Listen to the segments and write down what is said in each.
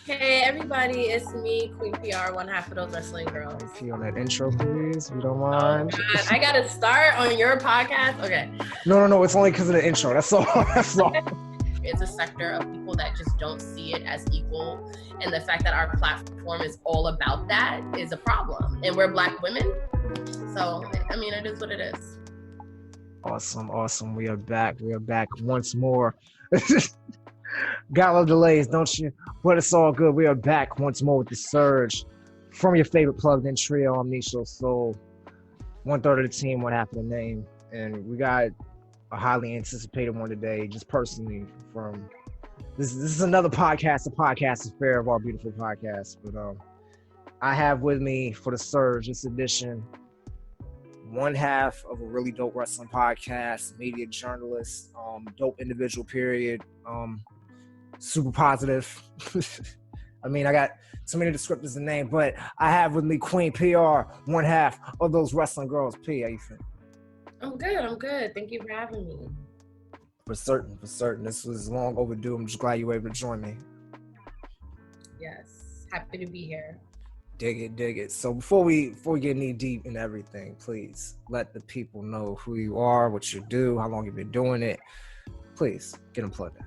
Hey everybody, it's me, Queen P.R, one half of those wrestling girls. P on that intro, please, if you don't mind. Oh God, I gotta start on your podcast? Okay. No, it's only because of the intro. That's all. That's all. It's a sector of people that just don't see it as equal. And the fact that our platform is all about that is a problem. And we're Black women. So, I mean, it is what it is. Awesome. We are back once more. Got a little delays, don't you? But it's all good. We are back once more with the surge from your favorite plugged-in trio. I'm NishoSoul, 1/3 of the team, one half of the name, and we got a highly anticipated one today. Just personally, from this is another podcast, a podcast affair of our beautiful podcast. But I have with me for the surge this edition one half of a really dope wrestling podcast, media journalist, dope individual, period. Super positive. I mean, I got so many descriptors to name, but I have with me Queen P.R, one half of those wrestling girls. P, how you feeling? I'm good. Thank you for having me. For certain. This was long overdue. I'm just glad you were able to join me. Yes, happy to be here. Dig it. So before we get knee deep in everything, please let the people know who you are, what you do, how long you've been doing it. Please get them plugged in.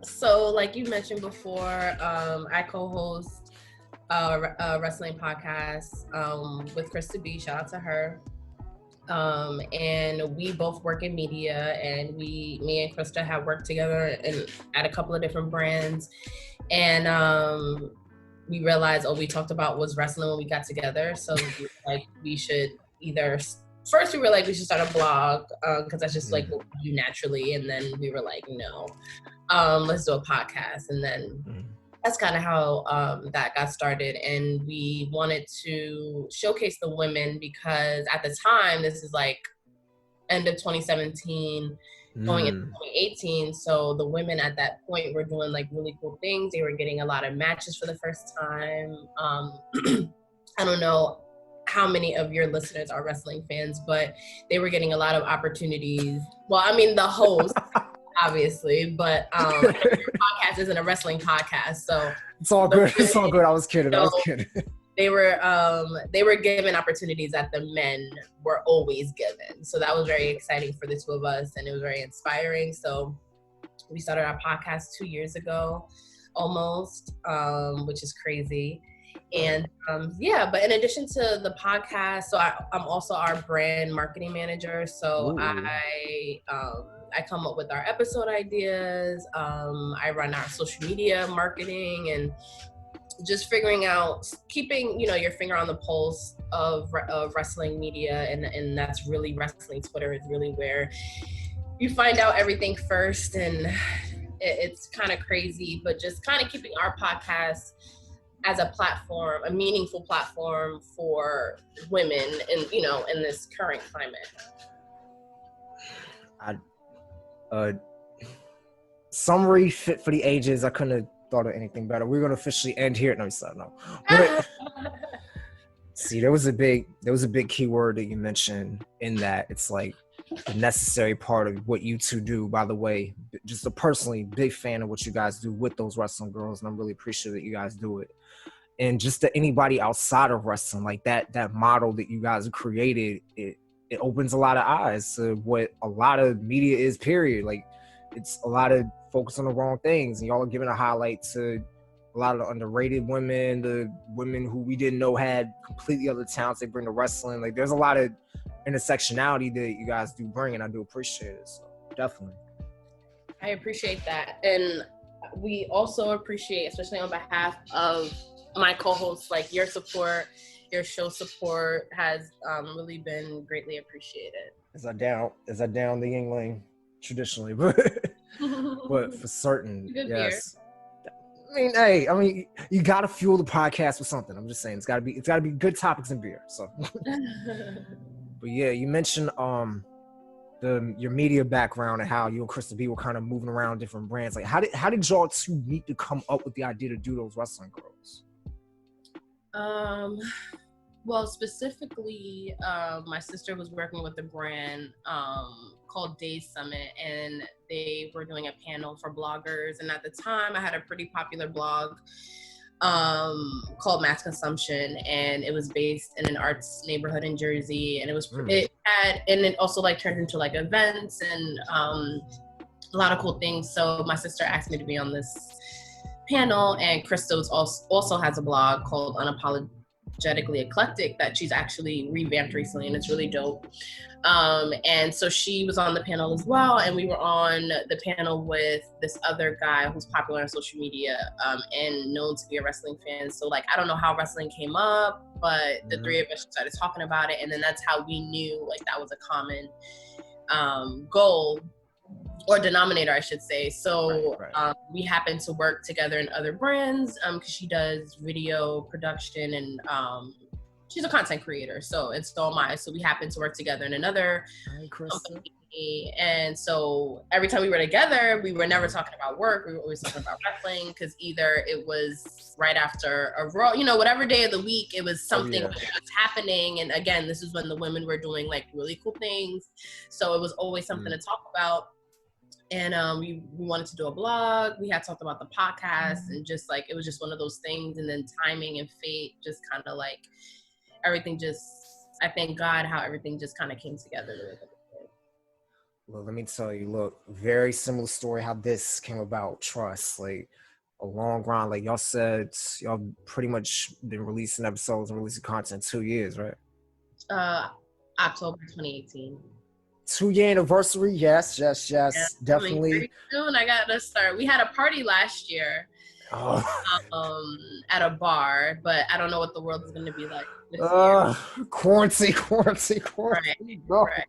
So like you mentioned before, I co-host a wrestling podcast with Krista B. Shout out to her. And we both work in media, and me and Krista have worked together at a couple of different brands, and we realized we talked about was wrestling when we got together. So we should either. First, we were like, we should start a blog because that's just like what we do naturally. And then we were like, no, let's do a podcast. And then that's kind of how that got started. And we wanted to showcase the women because at the time, this is like end of 2017, going into 2018. So the women at that point were doing like really cool things. They were getting a lot of matches for the first time. I don't know how many of your listeners are wrestling fans, but they were getting a lot of opportunities. Well, I mean, the host, obviously, but your podcast isn't a wrestling podcast, so it's all good. It's all good. I was kidding. They were given opportunities that the men were always given. So that was very exciting for the two of us, and it was very inspiring. So we started our podcast 2 years ago, almost, which is crazy. And but in addition to the podcast, so I'm also our brand marketing manager. So I come up with our episode ideas. I run our social media marketing and just figuring out, keeping your finger on the pulse of wrestling media, and that's really wrestling. Twitter is really where you find out everything first, and it's kind of crazy, but just kind of keeping our podcast as a platform, a meaningful platform for women in this current climate. Summary fit for the ages. I couldn't have thought of anything better. We're going to officially end here. No. But, see, there was a big key word that you mentioned in that. It's like a necessary part of what you two do. By the way, just a personally big fan of what you guys do with those wrestling girls, and I'm really appreciative that you guys do it. And just to anybody outside of wrestling, like that model that you guys have created, it opens a lot of eyes to what a lot of media is, period. Like, it's a lot of focus on the wrong things, and y'all are giving a highlight to a lot of the underrated women, the women who we didn't know had completely other talents they bring to wrestling. Like, there's a lot of intersectionality that you guys do bring, and I do appreciate it. So definitely. I appreciate that. And we also appreciate, especially on behalf of my co-hosts, like your support, your show support has really been greatly appreciated. As I down the Yingling traditionally, but for certain, yes. Beer. I mean, you gotta fuel the podcast with something. I'm just saying, it's gotta be good topics and beer. So, but yeah, you mentioned your media background and how you and Krista B were kind of moving around different brands. Like, how did y'all two meet to come up with the idea to do those wrestling girls? Well, specifically, my sister was working with a brand called Days Summit, and they were doing a panel for bloggers. And at the time, I had a pretty popular blog called Mass Consumption, and it was based in an arts neighborhood in Jersey. And it also like turned into like events and a lot of cool things. So my sister asked me to be on this panel, and Crystal's also has a blog called Unapologetically Eclectic that she's actually revamped recently, and it's really dope. And so she was on the panel as well, and we were on the panel with this other guy who's popular on social media and known to be a wrestling fan. So like, I don't know how wrestling came up, but the three of us started talking about it, and then that's how we knew like that was a common goal or denominator, I should say. So Right. we happen to work together in other brands because she does video production and she's a content creator. So and so am I. So we happen to work together in another company. And so every time we were together, we were never talking about work. We were always talking about wrestling because either it was right after a Raw, whatever day of the week, it was something that was happening. And again, this is when the women were doing like really cool things. So it was always something to talk about. And we wanted to do a blog. We had talked about the podcast and just like, it was just one of those things. And then timing and fate just kind of like everything I thank God how everything just kind of came together. Well, let me tell you, look, very similar story how this came about. Trust, like a long grind. Like y'all said, y'all pretty much been releasing episodes and releasing content 2 years, right? October 2018. 2-year anniversary, yes, Yeah, definitely. very soon I got to start. We had a party last year at a bar, but I don't know what the world is going to be like this year. Quarantine. Right.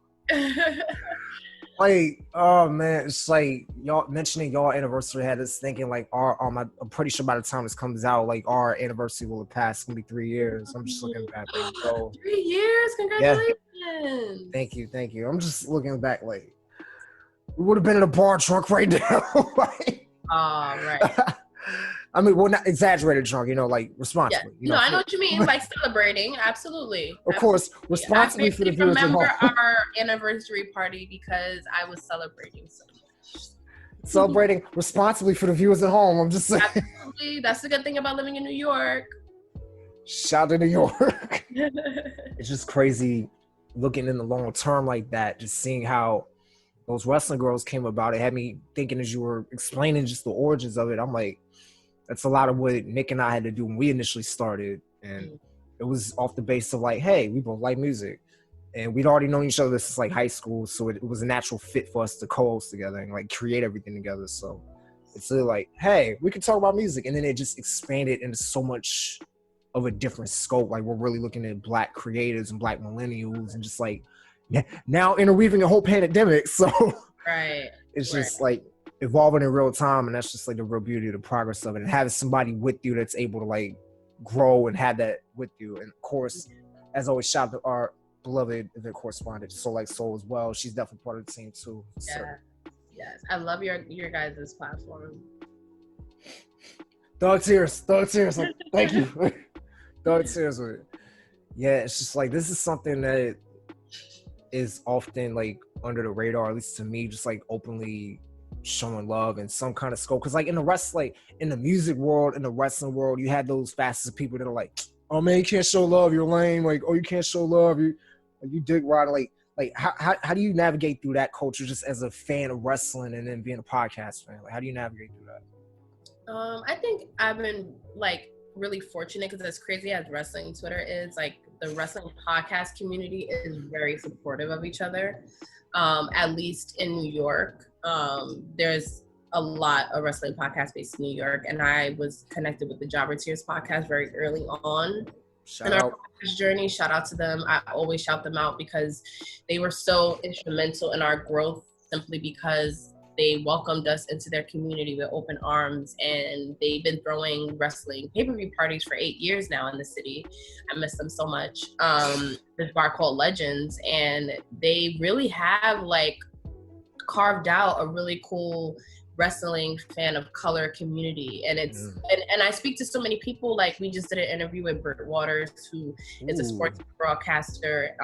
Like, oh man, it's like y'all mentioning y'all anniversary had us thinking like I'm pretty sure by the time this comes out, like our anniversary will have passed. It's gonna be 3 years. I'm just looking back like, bro. 3 years, congratulations. Yeah. Thank you. I'm just looking back like we would have been in a bar drunk right now. Like, right. I mean, well, not exaggerated drunk, like responsibly. Yeah. I know what you mean, like celebrating, absolutely. Of course, responsibly for the viewers at home. I remember our anniversary party because I was celebrating so much. Celebrating responsibly for the viewers at home. I'm just saying. Absolutely, that's the good thing about living in New York. Shout to New York. It's just crazy looking in the long term like that, just seeing how those wrestling girls came about. It had me thinking as you were explaining just the origins of it. I'm like, that's a lot of what Nick and I had to do when we initially started. And it was off the base of like, hey, we both like music. And we'd already known each other since like high school. So it was a natural fit for us to co-host together and like create everything together. So it's really like, hey, we can talk about music. And then it just expanded into so much of a different scope. Like we're really looking at Black creators and Black millennials and just like now interweaving a whole pandemic. So it's just like evolving in real time, and that's just like the real beauty of the progress of it, and having somebody with you that's able to like grow and have that with you. And of course, as always, shout out to our beloved event correspondent SolLikeSoul as well. She's definitely part of the team too. Yes, I love your guys' platform. Dog tears. Like, thank you. Dog tears with it. Yeah, it's just like this is something that is often like under the radar, at least to me, just like openly showing love in some kind of scope. Because like in the music world, in the wrestling world, you had those facets of people that are like, oh man, you can't show love, you're lame. Like, oh, you can't show love, you dig right. Like how do you navigate through that culture just as a fan of wrestling and then being a podcast fan? Like, how do you navigate through that? I think I've been like really fortunate because as crazy as wrestling Twitter is, like the wrestling podcast community is very supportive of each other. At least in New York, there's a lot of wrestling podcasts based in New York, and I was connected with the Jobber Tears podcast very early on in our journey. Shout out to them. I always shout them out because they were so instrumental in our growth, simply because they welcomed us into their community with open arms, and they've been throwing wrestling pay-per-view parties for 8 years now in the city. I miss them so much. This bar called Legends, and they really have like carved out a really cool wrestling fan of color community, and it's and I speak to so many people. Like, we just did an interview with Britt Waters, who is a sports broadcaster,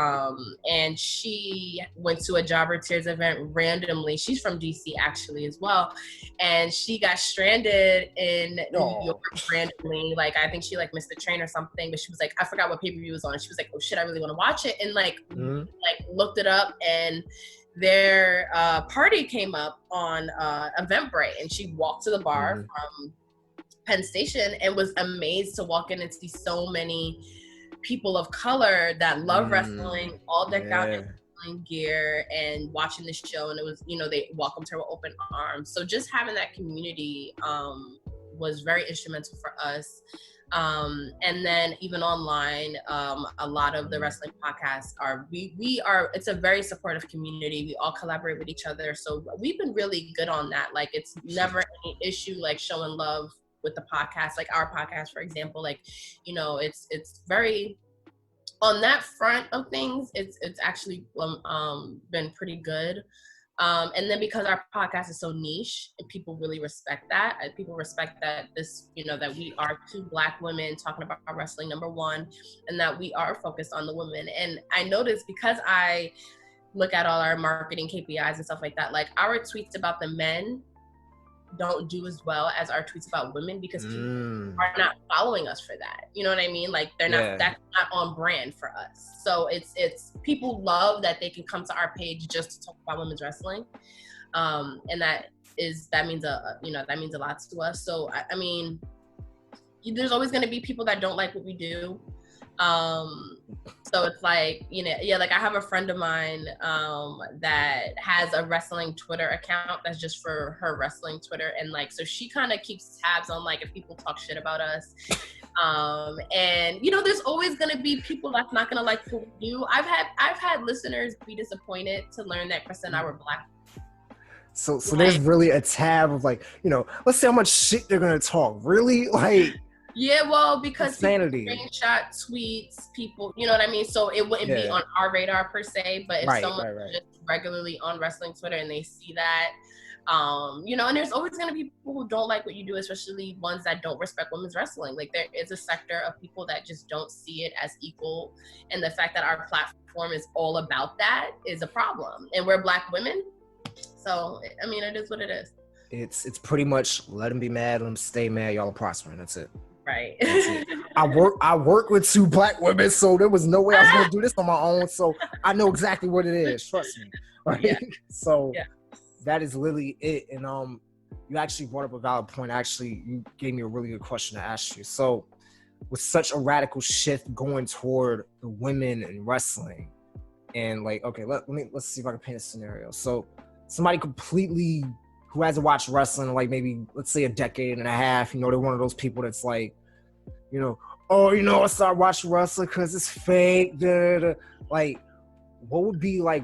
and she went to a Jobber Tears event randomly. She's from DC actually as well, and she got stranded in New York randomly. Like, I think she like missed the train or something, but she was like, I forgot what pay-per-view was on. She was like, oh shit, I really want to watch it, and like looked it up, and their party came up on Eventbrite, and she walked to the bar from Penn Station and was amazed to walk in and see so many people of color that love wrestling, all decked out in wrestling gear and watching the show. And it was, they welcomed her with open arms. So just having that community was very instrumental for us. And then even online, a lot of the wrestling podcasts it's a very supportive community. We all collaborate with each other. So we've been really good on that. Like, it's never any issue, like showing love with the podcast, like our podcast, for example, like, it's very, on that front of things, it's actually been pretty good. And then because our podcast is so niche, and people really respect that. People respect that that we are two Black women talking about wrestling, number one, and that we are focused on the women. And I noticed, because I look at all our marketing KPIs and stuff like that, like our tweets about the men don't do as well as our tweets about women, because people are not following us for that. You know what I mean? Like, they're not, that's not on brand for us. So it's people love that they can come to our page just to talk about women's wrestling. And that means a lot to us. So I mean, there's always going to be people that don't like what we do. So it's like, like I have a friend of mine that has a wrestling Twitter account that's just for her wrestling Twitter, and like, so she kind of keeps tabs on like if people talk shit about us. And there's always gonna be people that's not gonna like what we do. I've had listeners be disappointed to learn that Chris and I were Black. So there's really a tab of like, let's see how much shit they're gonna talk. Really, like. Yeah, well, because people screenshot tweets, people, you know what I mean? So it wouldn't be on our radar per se, but if someone just regularly on wrestling Twitter and they see that, and there's always going to be people who don't like what you do, especially ones that don't respect women's wrestling. Like, there is a sector of people that just don't see it as equal. And the fact that our platform is all about that is a problem. And we're Black women. So, I mean, it is what it is. It's pretty much let them be mad, let them stay mad, y'all are prospering. That's it. Right. I work with two Black women, so there was no way I was going to do this on my own. So I know exactly what it is. Trust me. Right. Yeah. So that is literally it. And you actually brought up a valid point. Actually, you gave me a really good question to ask you. So with such a radical shift going toward the women in wrestling, and like, okay, let's see if I can paint a scenario. So somebody completely who hasn't watched wrestling like maybe, let's say, a decade and a half, they're one of those people that's like, I started watching wrestling because it's fake. Like, what would be like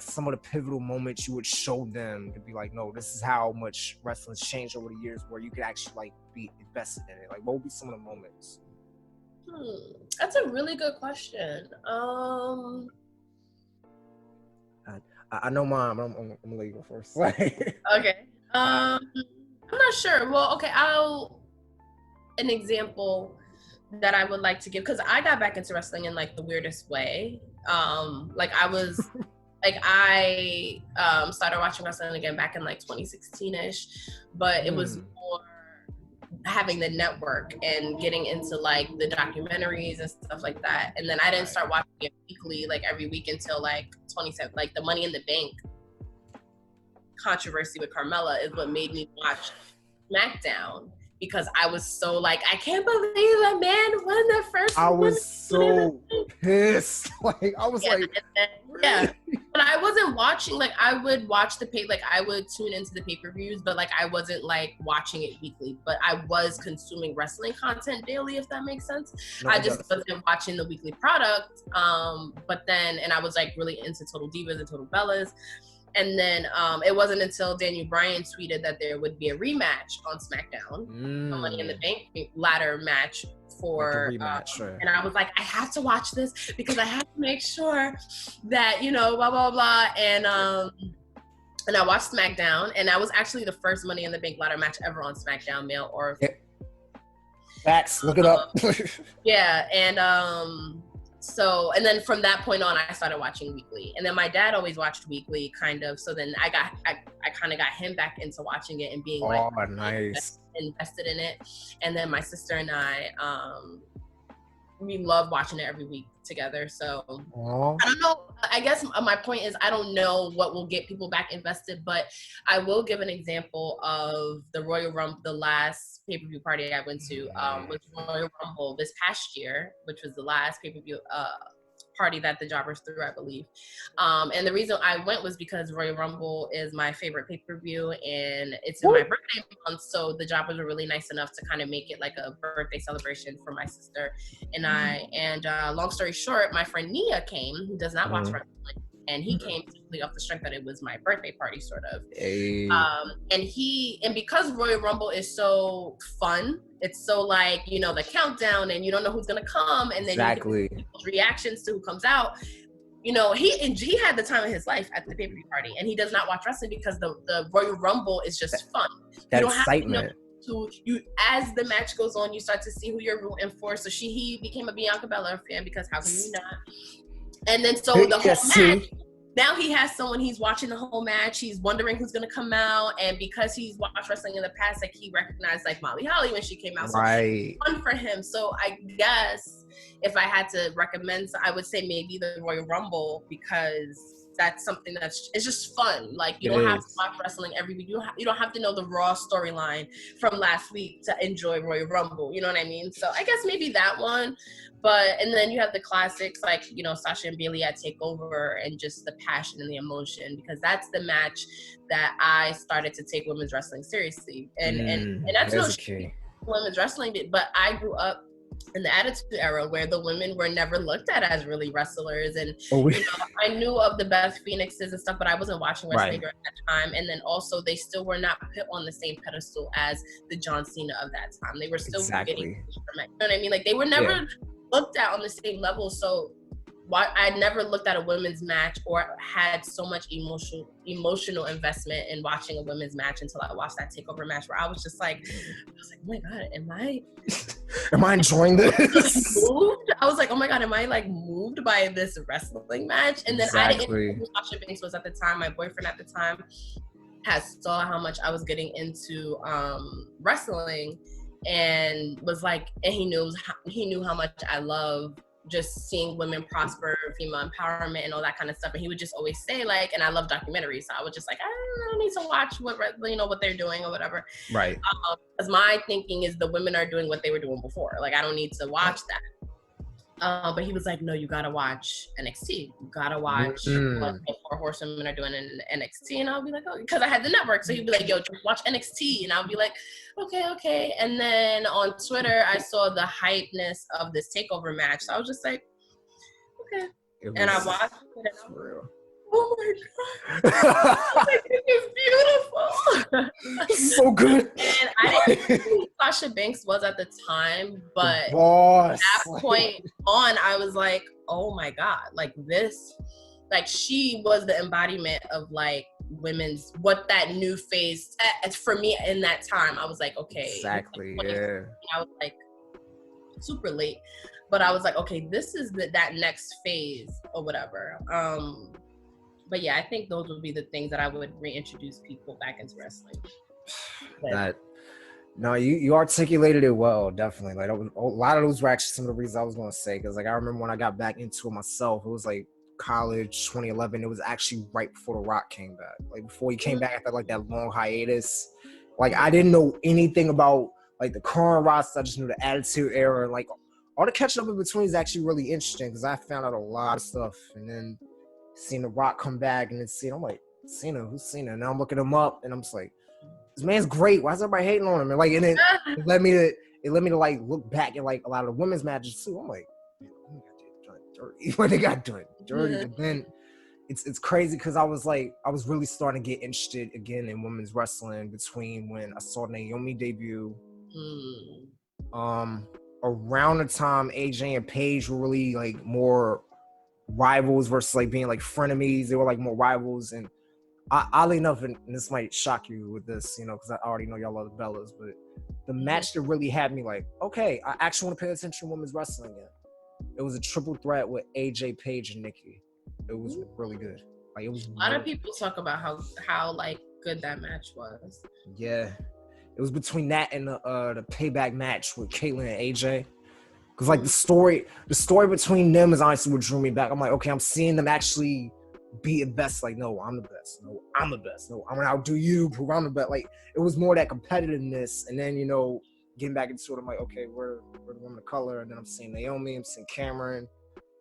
some of the pivotal moments you would show them to be like, no, this is how much wrestling's changed over the years, where you could actually like be invested in it? Like, what would be some of the moments? That's a really good question. I know mine, but I'm gonna let you go first. Okay. I'm not sure. Well, okay, an example that I would like to give, because I got back into wrestling in like the weirdest way. I started watching wrestling again back in like 2016-ish, but it was more having the network and getting into like the documentaries and stuff like that. And then I didn't start watching it weekly, like every week, until like 27, like the Money in the Bank controversy with Carmella is what made me watch SmackDown, because I was so like, I can't believe a man won the first. I was so pissed. Like, I was like, but I wasn't watching. Like, I would watch I would tune into the pay-per-views, but like I wasn't like watching it weekly. But I was consuming wrestling content daily, if that makes sense. No, I just wasn't watching the weekly product. But then, and I was like really into Total Divas and Total Bellas. And then it wasn't until Daniel Bryan tweeted that there would be a rematch on SmackDown, a Money in the Bank ladder match for, and I was like, I have to watch this because I have to make sure that, blah, blah, blah. And And I watched SmackDown, and that was actually the first Money in the Bank ladder match ever on SmackDown, male or facts. Look it up. yeah, and and then from that point on, I started watching weekly, and then my dad always watched weekly, kind of. So then I kind of got him back into watching it and being nice, invested in it. And then my sister and I, we love watching it every week together. So I don't know. I guess my point is I don't know what will get people back invested, but I will give an example of the Royal Rumble. The last pay-per-view party I went to was Royal Rumble this past year, which was the last pay-per-view party that the Jobbers threw, I believe. And the reason I went was because Royal Rumble is my favorite pay-per-view, and it's in my birthday month. So the Jobbers were really nice enough to kind of make it like a birthday celebration for my sister and I. And long story short, my friend Nia came, who does not watch wrestling. And he came simply off the strength that it was my birthday party, sort of. Hey. And because Royal Rumble is so fun, it's so like, you know, the countdown, and you don't know who's gonna come, and then you get people's reactions to who comes out. You know, he had the time of his life at the pay-per-view party, and he does not watch wrestling because the Royal Rumble is just fun. That you don't excitement. Have to as the match goes on, you start to see who you're rooting for. So he became a Bianca Belair fan, because how can you not? And then so the whole match, now he has someone, he's watching the whole match, he's wondering who's gonna come out, and because he's watched wrestling in the past, like he recognized like Molly Holly when she came out. So it's fun for him. So I guess if I had to recommend, I would say maybe the Royal Rumble, because that's something it's just fun. Like you don't have to watch wrestling every week. You don't have to know the Raw storyline from last week to enjoy Royal Rumble. You know what I mean? So I guess maybe that one. And then you have the classics like, you know, Sasha and Bayley at TakeOver, and just the passion and the emotion, because that's the match that I started to take women's wrestling seriously. And that's no women's wrestling, but I grew up in the Attitude Era, where the women were never looked at as really wrestlers, and you know, I knew of the Beth Phoenixes and stuff, but I wasn't watching wrestling during that time. And then also they still were not put on the same pedestal as the John Cena of that time. They were still getting, you know what I mean? Like they were never looked at on the same level. So I never looked at a women's match or had so much emotional investment in watching a women's match until I watched that TakeOver match, where I was like, oh my God, am I enjoying this? Moved? I was like, oh my God, am I like moved by this wrestling match? And then I didn't know who Sasha Banks was at the time. My boyfriend at the time saw how much I was getting into wrestling, and was like, and he knew how much I love just seeing women prosper, female empowerment, and all that kind of stuff. And he would just always say like, and I love documentaries, so I was just like, I don't need to watch what they're doing or whatever. Right. Because my thinking is the women are doing what they were doing before. Like I don't need to watch that. But he was like, no, you gotta watch NXT. You gotta watch what the 4 Horsewomen are doing in NXT. And I'll be like, oh, because I had the network. So he'd be like, yo, just watch NXT. And I'll be like, okay. And then on Twitter, I saw the hypeness of this TakeOver match. So I was just like, okay. And I watched it. And I was like, oh my God. It's beautiful. So good. And I didn't know who Sasha Banks was at the time, but at that point on, I was like, oh my God, like this, like she was the embodiment of like women's, what that new phase for me in that time. I was like, okay. Exactly. I was like super late, but I was like, okay, this is that next phase or whatever. But yeah, I think those would be the things that I would reintroduce people back into wrestling. No, you articulated it well, definitely. Like a lot of those were actually some of the reasons I was going to say, because like I remember when I got back into it myself, it was like college 2011. It was actually right before The Rock came back. Like before he came back after like that long hiatus. Like I didn't know anything about like the current roster. I just knew the Attitude Era, and like all the catching up in between is actually really interesting, because I found out a lot of stuff, and then seeing The Rock come back, and then I'm like, Cena, who's Cena? And now I'm looking him up, and I'm just like, this man's great. Why is everybody hating on him? And like, and then it led me to like look back at like a lot of the women's matches too. I'm like, man, when they got done dirty. And then it's crazy, because I was really starting to get interested again in women's wrestling between when I saw Naomi debut. Around the time AJ and Paige were really like more rivals versus like being like frenemies. They were like more rivals, and Oddly enough, and this might shock you with this, you know, because I already know y'all love the Bellas, but the match that really had me like, okay, I actually want to pay attention to women's wrestling again. It was a triple threat with AJ, Paige, and Nikki. It was really good. Like, it was. A lot of people talk about how like good that match was. Yeah, it was between that and the payback match with Caitlyn and AJ. Because like the story between them is honestly what drew me back. I'm like, okay, I'm seeing them actually be the best. Like, no, I'm the best. No, I'm the best. No, I'm gonna outdo you. Prove I'm the best. Like, it was more that competitiveness, and then, you know, getting back into it, I'm like, okay, we're the woman of color, and then I'm seeing Naomi, I'm seeing Cameron.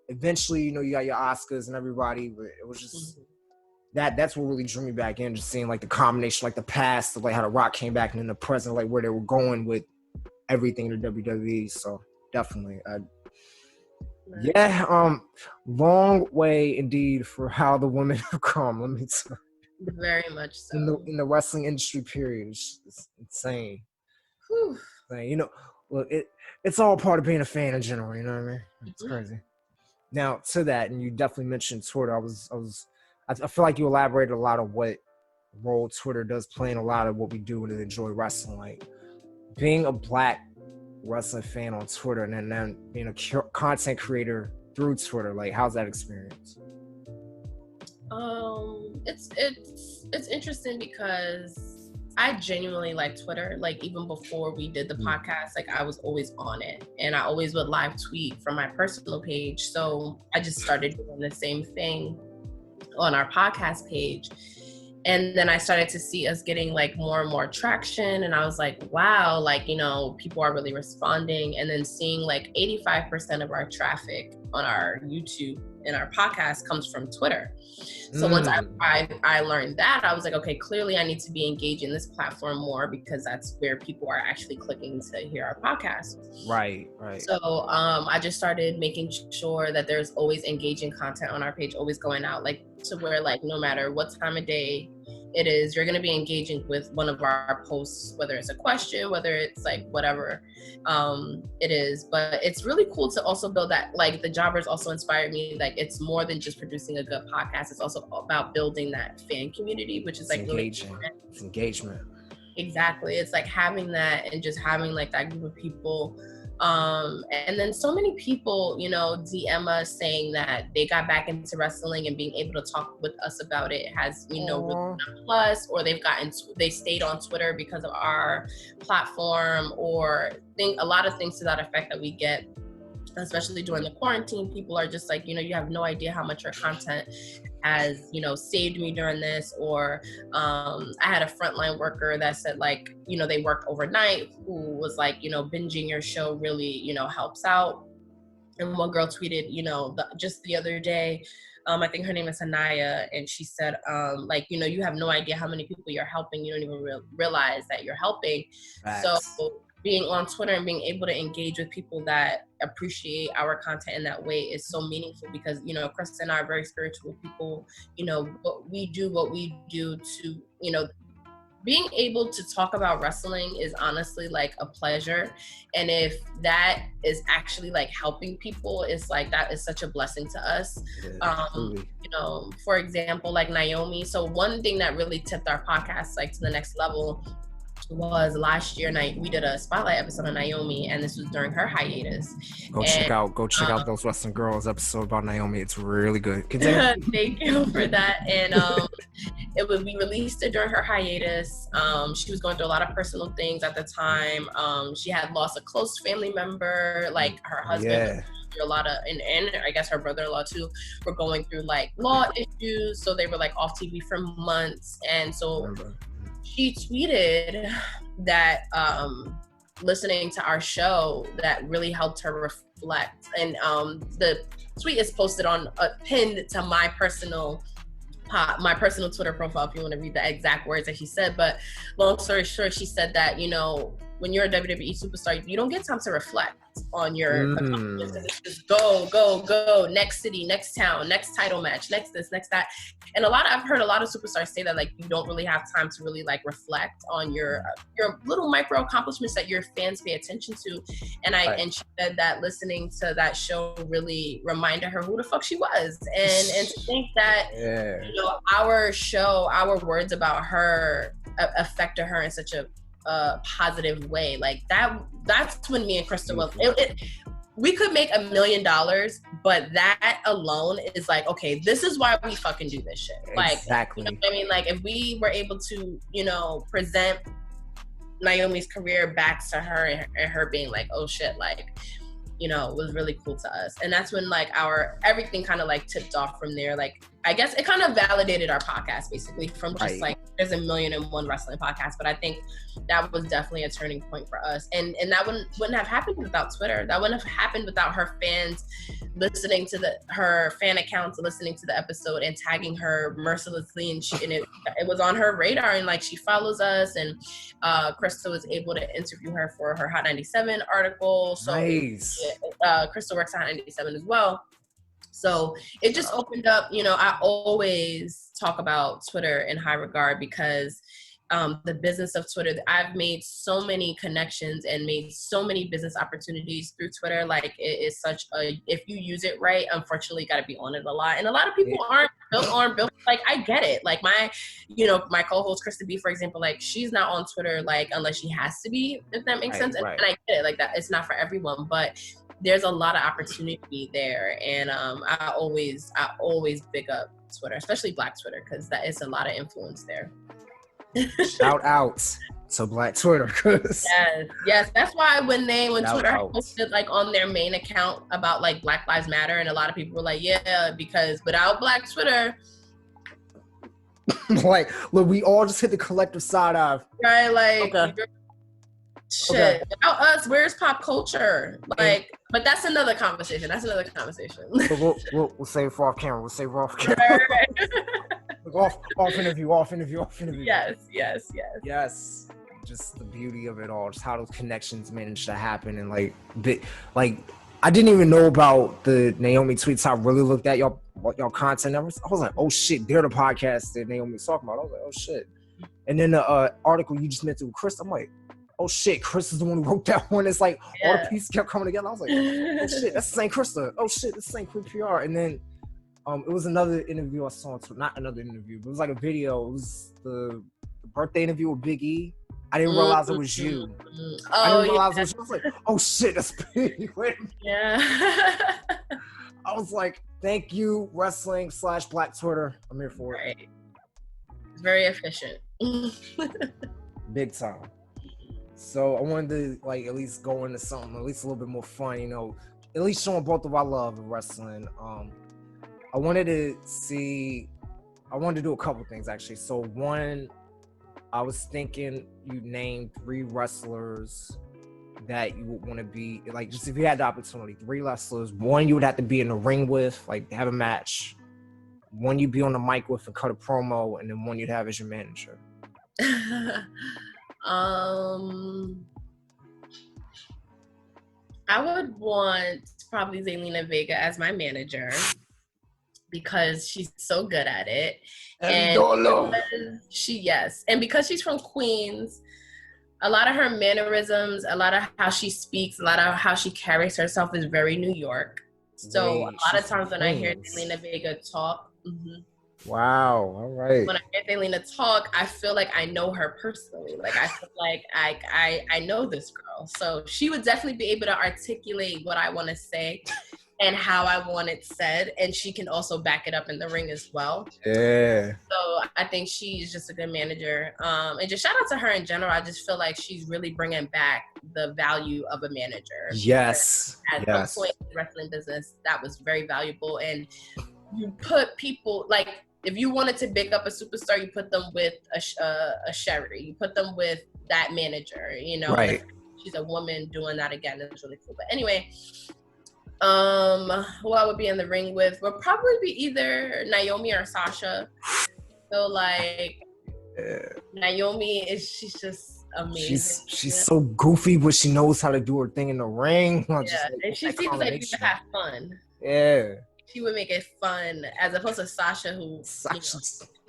Eventually, you know, you got your Oscars and everybody, but it was just that's what really drew me back in. Just seeing like the combination, like the past, of like how The Rock came back, and then the present, like where they were going with everything in the WWE. So definitely, long way indeed for how the women have come. Let me tell you. Very much so. In the wrestling industry, period, it's insane. Whew. Like, you know, look, it's all part of being a fan in general. You know what I mean? It's crazy. Now to that, and you definitely mentioned Twitter. I feel like you elaborated a lot of what role Twitter does play in a lot of what we do and enjoy wrestling. Like being a Black wrestling fan on Twitter, and then being a content creator through Twitter. Like, how's that experience? It's interesting because I genuinely like Twitter. Like, even before we did the podcast, like I was always on it, and I always would live tweet from my personal page. So I just started doing the same thing on our podcast page. And then I started to see us getting like more and more traction. And I was like, wow, like, you know, people are really responding. And then seeing like 85% of our traffic on our YouTube and our podcast comes from Twitter. So once I learned that, I was like, okay, clearly I need to be engaging this platform more, because that's where people are actually clicking to hear our podcast. Right. So I just started making sure that there's always engaging content on our page, always going out, like to where like no matter what time of day it is, you're going to be engaging with one of our posts, whether it's a question, whether it's like whatever it is. But it's really cool to also build that, like the Jobbers also inspired me. Like, it's more than just producing a good podcast. It's also about building that fan community, which is like engaging. Really it's engagement. Exactly. It's like having that and just having like that group of people. And then so many people, you know, DM us saying that they got back into wrestling, and being able to talk with us about it has, you know, really been a plus, or they stayed on Twitter because of our platform, or a lot of things to that effect that we get, especially during the quarantine. People are just like, you know, you have no idea how much your content has, you know, saved me during this. Or I had a frontline worker that said, like, you know, they worked overnight, who was like, you know, binging your show really, you know, helps out. And one girl tweeted, you know, just the other day, I think her name is Hanaya, and she said, like, you know, you have no idea how many people you're helping. You don't even realize that you're helping. Facts. So being on Twitter and being able to engage with people that appreciate our content in that way is so meaningful, because, you know, Chris and I are very spiritual people. You know, what we do to, you know, being able to talk about wrestling is honestly like a pleasure. And if that is actually like helping people, it's like, that is such a blessing to us. You know, for example, like Naomi. So one thing that really tipped our podcast like to the next level was last year night we did a spotlight episode of Naomi, and this was during her hiatus. Check out those Wrestling Girls episode about Naomi. It's really good. Thank you for that. And we released it during her hiatus. She was going through a lot of personal things at the time. She had lost a close family member, like her husband. A lot of, and I guess her brother-in-law too, were going through like law issues, so they were like off TV for months. And so she tweeted that listening to our show that really helped her reflect. And the tweet is posted on pinned to my personal Twitter profile if you want to read the exact words that she said. But long story short, she said that, you know, when you're a WWE superstar, you don't get time to reflect on your accomplishments. It's just go, go, go, next city, next town, next title match, next this, next that. And I've heard a lot of superstars say that, like, you don't really have time to really, like, reflect on your little micro accomplishments that your fans pay attention to. And and she said that listening to that show really reminded her who the fuck she was. And to think that, you know, our show, our words about her affected her in such a positive way, like that's when me and Krista was we could make $1 million, but that alone is like, okay, this is why we fucking do this shit. Like, exactly. You know what I mean? Like, if we were able to, you know, present Naomi's career back to her and her being like, oh shit, like, you know, was really cool to us. And that's when, like, everything kind of, like, tipped off from there. Like, I guess it kind of validated our podcast, basically, from just like, there's 1,000,001 wrestling podcasts. But I think that was definitely a turning point for us. And that wouldn't have happened without Twitter. That wouldn't have happened without her fans listening to her fan accounts, listening to the episode and tagging her mercilessly. And it was on her radar, and, like, she follows us, and Krista was able to interview her for her Hot 97 article. So Krista works at Hot 97 as well. So it just opened up, you know, I always talk about Twitter in high regard because the business of Twitter, I've made so many connections and made so many business opportunities through Twitter. Like, it is such if you use it right, unfortunately, you got to be on it a lot. And a lot of people aren't built. Like, I get it. Like, my co-host Krista B, for example, like, she's not on Twitter, like, unless she has to be, if that makes sense. And I get it. Like, that it's not for everyone, but there's a lot of opportunity there. And I always big up Twitter, especially Black Twitter, because that is a lot of influence there. Shout out to Black Twitter, cause yes, that's why when Twitter posted, like, on their main account about, like, Black Lives Matter, and a lot of people were like, yeah, because without Black Twitter, like, look, we all just hit the collective side eye, right? Like, shit, without us, where's pop culture? Like, but that's another conversation. We'll save it for off camera. Off interview. Yes. Just the beauty of it all, just how those connections managed to happen, and like I didn't even know about the Naomi tweets. I really looked at y'all content. I was like, oh shit, they're the podcast that Naomi was talking about. I was like, oh shit. And then the article you just mentioned with Chris, I'm like, oh shit, Chris is the one who wrote that one. It's like all the pieces kept coming together. I was like, oh shit, that's the same Krista. Oh shit, that's the same Queen P.R. And then it was another interview I saw, not another interview, but it was like a video. It was the birthday interview with Big E. I didn't realize it was you. I didn't realize it was you. I was like, oh shit, that's Big. Yeah. I was like, thank you, wrestling / Black Twitter. I'm here for it. Right. It's very efficient. Big time. So I wanted to, like, at least go into something at least a little bit more fun, you know, at least showing both of our love of wrestling. I wanted to do a couple things, actually. So one, I was thinking you named 3 wrestlers that you would want to be, like, just if you had the opportunity, 3 wrestlers. One you would have to be in the ring with, like, have a match. One you'd be on the mic with and cut a promo, and then one you'd have as your manager. I would want probably Zelina Vega as my manager because she's so good at it. And because she's from Queens, a lot of her mannerisms, a lot of how she speaks, a lot of how she carries herself is very New York. So a lot of times when I hear Zelina Vega talk, wow, all right. When I hear Zelina talk, I feel like I know her personally. Like, I feel like I know this girl. So she would definitely be able to articulate what I want to say and how I want it said. And she can also back it up in the ring as well. Yeah. So I think she's just a good manager. And just shout out to her in general. I just feel like she's really bringing back the value of a manager. Yes. At some point in the wrestling business, that was very valuable. And you put people, like, if you wanted to pick up a superstar, you put them with a Sherry. You put them with that manager, you know. Right. She's a woman doing that again. It's really cool. But anyway, who I would be in the ring with would probably be either Naomi or Sasha. So, like, Naomi she's just amazing. She's so goofy, but she knows how to do her thing in the ring. Yeah, and she seems like she would have fun. Yeah. She would make it fun, as opposed to Sasha, who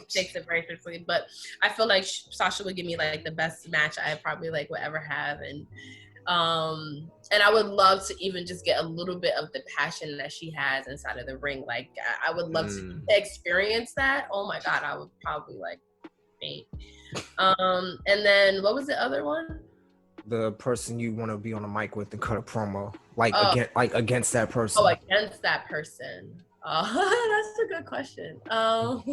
takes it very seriously. But I feel like Sasha would give me like the best match I probably like would ever have, and I would love to even just get a little bit of the passion that she has inside of the ring. Like I would love to experience that. Oh my God, I would probably like faint. And then what was the other one? The person you want to be on the mic with and cut a promo, against that person. Oh, against that person. That's a good question. I don't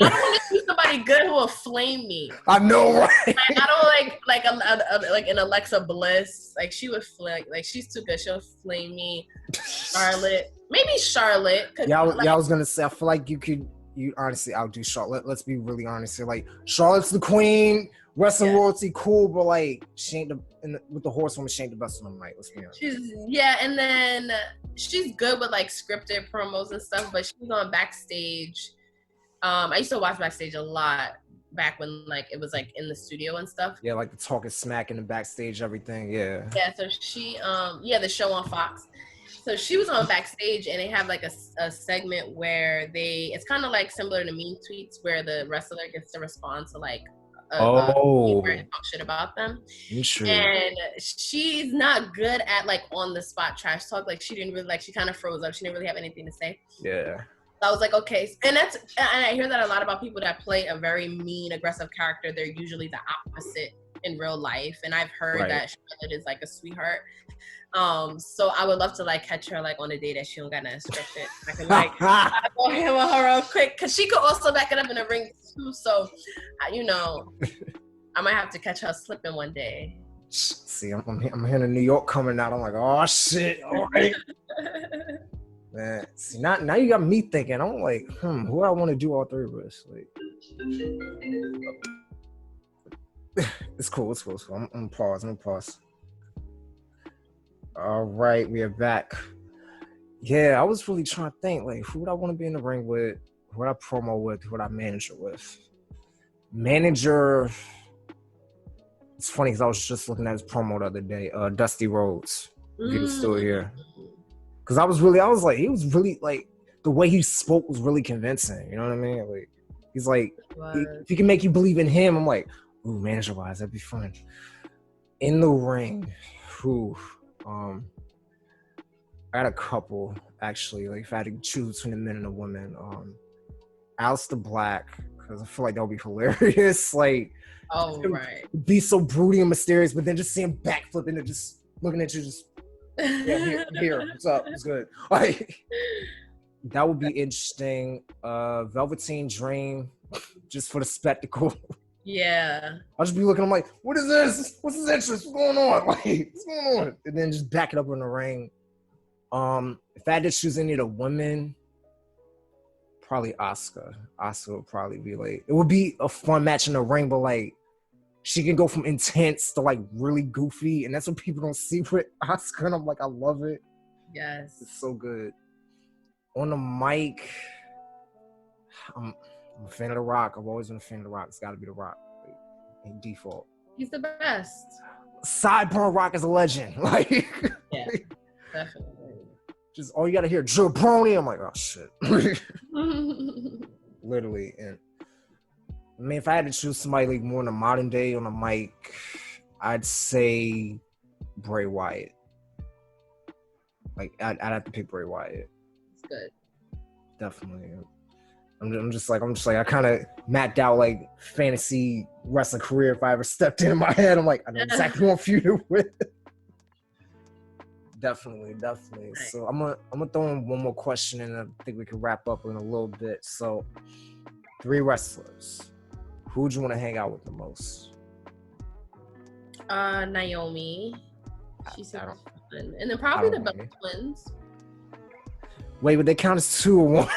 want to see somebody good who will flame me. I know, right? I don't like an Alexa Bliss. Like she would flame. Like she's too good. She'll flame me. Charlotte, maybe Charlotte. Yeah, I was gonna say. I feel like you honestly outdo Charlotte. Let's be really honest here. Like Charlotte's the queen. Wrestling royalty, cool, but like she ain't with the horsewoman, she ain't the best on the night. Let's be honest. And then she's good with like scripted promos and stuff, but she's on backstage. I used to watch backstage a lot back when like it was like in the studio and stuff. Yeah, like the talking smack in the backstage, everything. Yeah. Yeah. So she, the show on Fox. So she was on backstage, and they have like a segment where it's kind of like similar to Mean Tweets, where the wrestler gets to respond to like. Talk shit about them. And she's not good at like on the spot trash talk. Like she didn't really she kind of froze up. She didn't really have anything to say. Yeah. So I was like, okay. And I hear that a lot about people that play a very mean, aggressive character. They're usually the opposite in real life. And I've heard that Charlotte is like a sweetheart. So I would love to like catch her like on a day that she don't got nothing scripted. I can like go hammer her real quick, because she could also back it up in the ring too. So I might have to catch her slipping one day. See, I'm hearing New York coming out. I'm like, oh shit, all right. Man, see, now you got me thinking. I'm like, who do I want to do all three of us? Like, it's cool. I'm gonna pause. All right, we are back. Yeah, I was really trying to think, like, who would I want to be in the ring with? Who would I promo with? Who would I manager with? Manager. It's funny because I was just looking at his promo the other day. Dusty Rhodes. He was still here. Because he was really like, the way he spoke was really convincing. You know what I mean? Like, he's like, if he can make you believe in him, I'm like, ooh, manager wise, that'd be fun. In the ring, I had a couple actually. Like, if I had to choose between a men and a woman, Aleister Black, because I feel like that would be hilarious. Like, be so broody and mysterious, but then just see him backflipping and just looking at you, just here, what's up? What's good? Like, that would be interesting. Velveteen Dream, just for the spectacle. Yeah. I'll just be looking, I'm like, what is this? What's his interest? What's going on? Like, what's going on? And then just back it up in the ring. If I had to choose any of the women, probably Asuka. Asuka would probably be like, it would be a fun match in the ring, but like, she can go from intense to like really goofy, and that's what people don't see with Asuka. And I'm like, I love it. Yes. It's so good. On the mic, I'm a fan of The Rock. I've always been a fan of The Rock. It's got to be The Rock. Like, in default. He's the best. Sideburn Rock is a legend. Like, yeah, definitely. Just all you got to hear, Jabroni. I'm like, oh shit. Literally. And I mean, if I had to choose somebody like more in the modern day on the mic, I'd say Bray Wyatt. Like, I'd have to pick Bray Wyatt. It's good. Definitely. I'm just like, I kind of mapped out like fantasy wrestling career. If I ever stepped in my head, I'm like, I know exactly what feud with. Definitely. Nice. So I'm gonna throw in one more question, and I think we can wrap up in a little bit. So, 3 wrestlers. Who would you want to hang out with the most? Naomi. She's so fun. And then probably the Bella Twins. Wait, would they count as 2 or 1?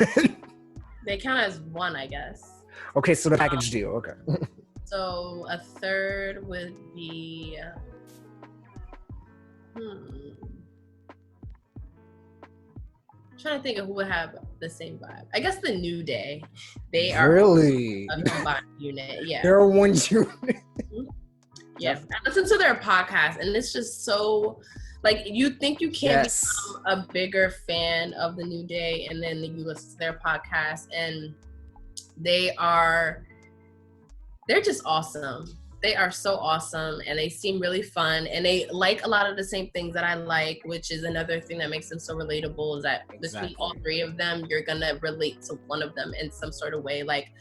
They count as 1, I guess. Okay, so the package deal. Okay. So a third would be. I'm trying to think of who would have the same vibe. I guess the New Day. They are really a combined unit. Yeah. They're one unit. Yeah, I listen to their podcast, and it's just so, like, you think you can't become a bigger fan of the New Day, and then you listen to their podcast, and they're just awesome. They are so awesome, and they seem really fun, and they like a lot of the same things that I like, which is another thing that makes them so relatable, is that between all three of them, you're gonna relate to one of them in some sort of way. Like,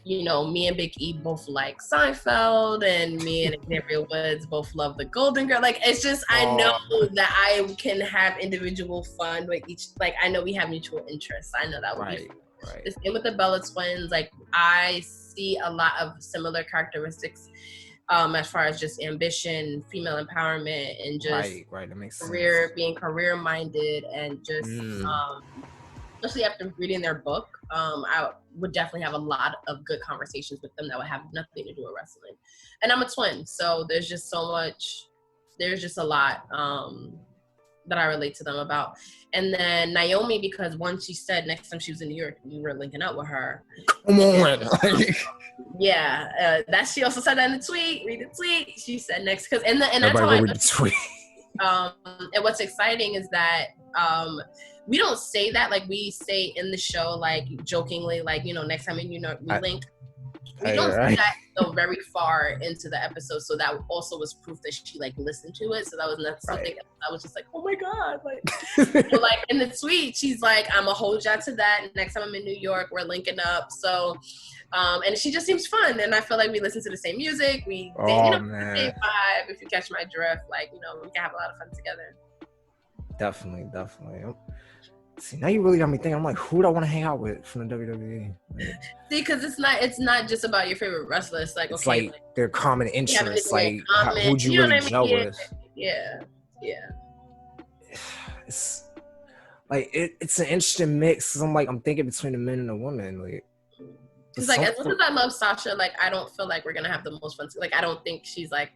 you know, me and Big E both like Seinfeld, and me and Xavier Woods both love The Golden Girl. Like, it's just, I know that I can have individual fun with each, like, I know we have mutual interests. I know that would be fun. The same with the Bella twins. Like, I see a lot of similar characteristics as far as just ambition, female empowerment, and just that makes being career minded, and just especially after reading their book, I would definitely have a lot of good conversations with them that would have nothing to do with wrestling. And I'm a twin, so there's just a lot that I relate to them about. And then Naomi, because once she said next time she was in New York, we were linking up with her. Come on. That she also said that in the tweet. Read the tweet. She said next, because and that's how I read the tweet. And what's exciting is that we don't say that, like, we say in the show, like, jokingly, like, you know, next time in New York we link. We don't say that go very far into the episode, so that also was proof that she, like, listened to it. So that was not something I was just like, oh my god, like, but, like, in the tweet she's like, I'm gonna hold y'all to that. Next time I'm in New York, we're linking up. So and she just seems fun, and I feel like we listen to the same music. We the same vibe. If you catch my drift, like, you know, we can have a lot of fun together. Definitely. See, now you really got me thinking. I'm like, who do I want to hang out with from the WWE? Like, see, because it's not just about your favorite wrestler. It's like, it's okay, like their common interests. Like, who'd you know really what I mean? gel with? Yeah. It's like it's an interesting mix. I'm thinking between the men and the women. Like, because, like, as much as I love Sasha, like, I don't feel like we're gonna have the most fun. Like, I don't think she's like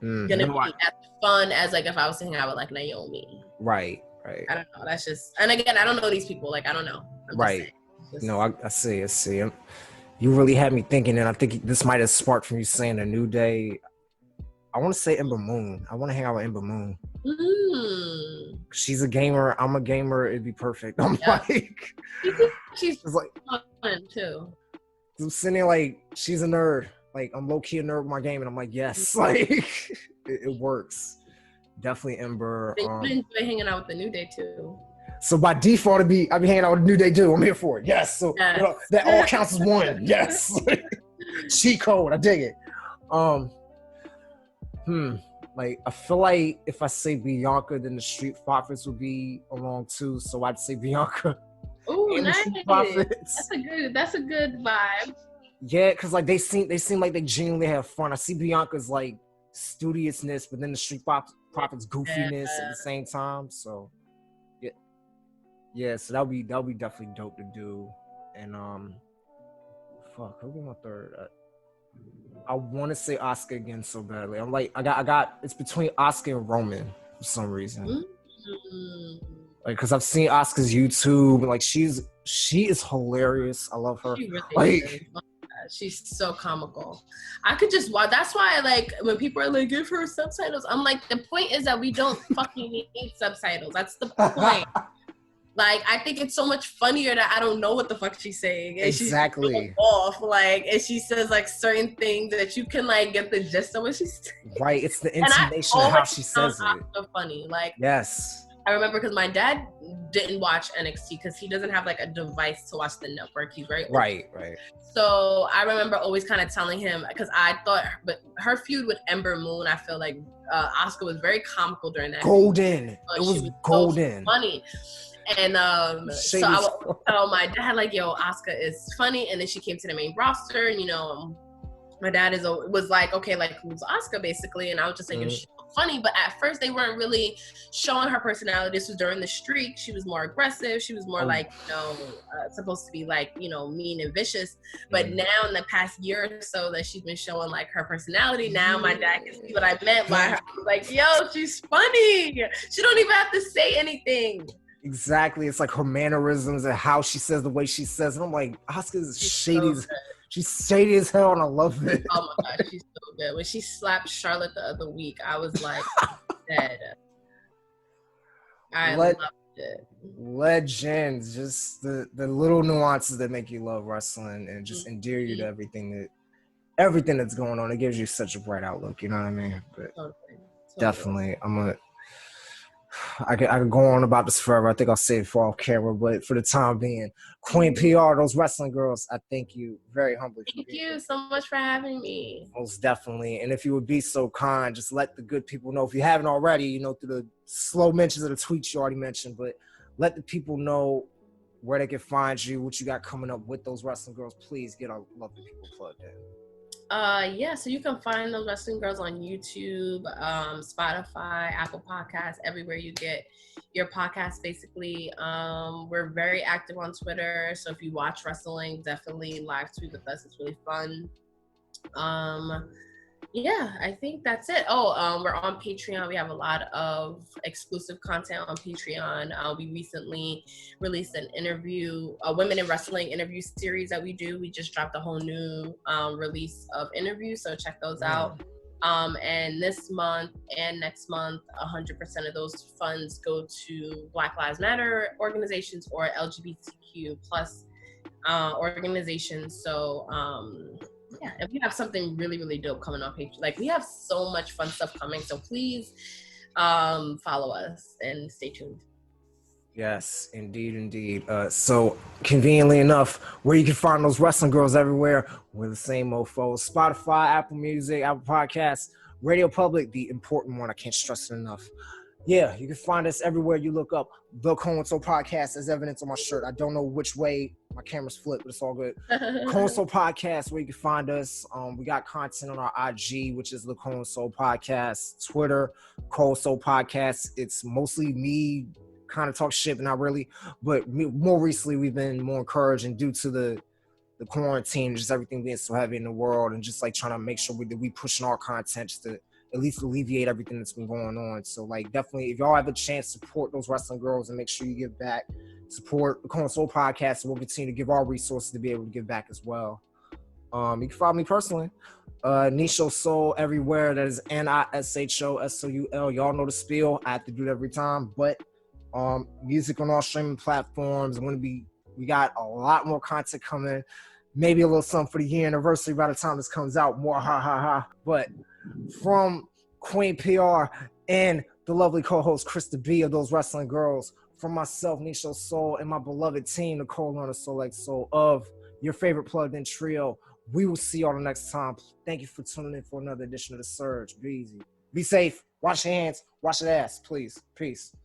gonna be as fun as, like, if I was to hang out with, like, Naomi. Right. I don't know. That's just, and again, I don't know these people. Like, I don't know. No, I see. You really had me thinking, and I think this might have sparked from you saying a New Day. I want to say Ember Moon. I want to hang out with Ember Moon. She's a gamer. I'm a gamer. It'd be perfect. I'm like, she's like fun too. I'm sitting there like, she's a nerd. Like, I'm low key a nerd with my game, and I'm like, yes, like it works. Definitely Ember. They enjoy hanging out with the New Day too. So by default, I'd be hanging out with the New Day too. I'm here for it. Yes. So you know, that all counts as one. Yes. Cheat code. I dig it. Like, I feel like if I say Bianca, then the Street Profits would be along too. So I'd say Bianca. Ooh, nice. That's a good vibe. Yeah, because, like, they seem like they genuinely have fun. I see Bianca's, like, studiousness, but then the Street Profits goofiness at the same time. So yeah, so that'll be definitely dope to do. And who'll be my third? I want to say Asuka again so badly. I'm like, I got it's between Asuka and Roman for some reason. Like, because I've seen Asuka's YouTube, and, like, she is hilarious. I love her. She really like is. She's so comical. I could just watch. That's why, like, when people are like, give her subtitles, I'm like, the point is that we don't fucking need subtitles. That's the point. Like, I think it's so much funnier that I don't know what the fuck she's saying. And exactly. She's off, like, and she says, like, certain things that you can, like, get the gist of what she's saying. Right. It's the intonation of how she says it. So funny. Like, yes. I remember because my dad didn't watch NXT because he doesn't have, like, a device to watch the network. He's very old. Right. So I remember always kind of telling him, because I thought, but her feud with Ember Moon, I feel like Asuka was very comical during that. Golden. It was golden. So funny. And so I would tell my dad, like, yo, Asuka is funny. And then she came to the main roster, and, you know, my dad was like, okay, like, who's Asuka, basically? And I was just like, she's funny. But at first, they weren't really showing her personality. This was during the streak. She was more aggressive. She was more like, you know, supposed to be, like, you know, mean and vicious. But now in the past year or so that she's been showing, like, her personality, now my dad can see what I meant by her. Like, yo, she's funny. She don't even have to say anything. Exactly. It's like her mannerisms and how she says the way she says it. I'm like, Asuka's shady. She's shady as hell, and I love it. Oh my god, she's so good. When she slapped Charlotte the other week, I was like dead. I loved it. Legends, just the little nuances that make you love wrestling and just endear you to everything that's going on. It gives you such a bright outlook, you know what I mean? But definitely, I could go on about this forever. I think I'll save it for off camera, but for the time being, Queen P.R, those wrestling girls, I thank you very humbly. Thank you so much for having me. Most definitely. And if you would be so kind, just let the good people know, if you haven't already, you know, through the slow mentions of the tweets you already mentioned, but let the people know where they can find you, what you got coming up with those wrestling girls. Please get our lovely people plugged in. Yeah, so you can find those wrestling girls on YouTube, Spotify, Apple Podcasts, everywhere you get your podcast, basically. We're very active on Twitter, so if you watch wrestling, definitely live tweet with us. It's really fun. Yeah, I think that's it. We're on Patreon. We have a lot of exclusive content on Patreon. We recently released an interview, a women in wrestling interview series that we do. We just dropped a whole new release of interviews, so check those out. And this month and next month, 100% of those funds go to Black Lives Matter organizations or LGBTQ plus organizations. So yeah, and we have something really, really dope coming on Patreon. Like, we have so much fun stuff coming. So please follow us and stay tuned. Yes, indeed. So conveniently enough, where you can find those wrestling girls everywhere, we're the same mofos. Spotify, Apple Music, Apple Podcasts, Radio Public, the important one. I can't stress it enough. Yeah, you can find us everywhere you look up the Soul Podcast, as evidence on my shirt. I don't know which way my camera's flipped, but it's all good. Soul Podcast, where you can find us. We got content on our IG, which is the Soul Podcast. Twitter, Soul Podcast. It's mostly me kind of talk shit, but not really. But more recently, we've been more encouraging due to the quarantine, just everything being so heavy in the world, and just like trying to make sure we pushing our content just to at least alleviate everything that's been going on. So like, definitely, if y'all have a chance, support those wrestling girls and make sure you give back. Support the Soul Podcast, and we'll continue to give our resources to be able to give back as well. You can follow me personally, NishoSoul everywhere. That is NishoSoul. Y'all know the spiel. I have to do it every time, but music on all streaming platforms. We got a lot more content coming. Maybe a little something for the year anniversary by the time this comes out. More But from Queen P.R and the lovely co-host Krista B of those wrestling girls, from myself, NishoSoul, and my beloved team, Nicole on the SolLikeSoul of your favorite plugged in trio, we will see y'all the next time. Thank you for tuning in for another edition of The Surge. Be easy. Be safe. Wash your hands. Wash your ass, please. Peace.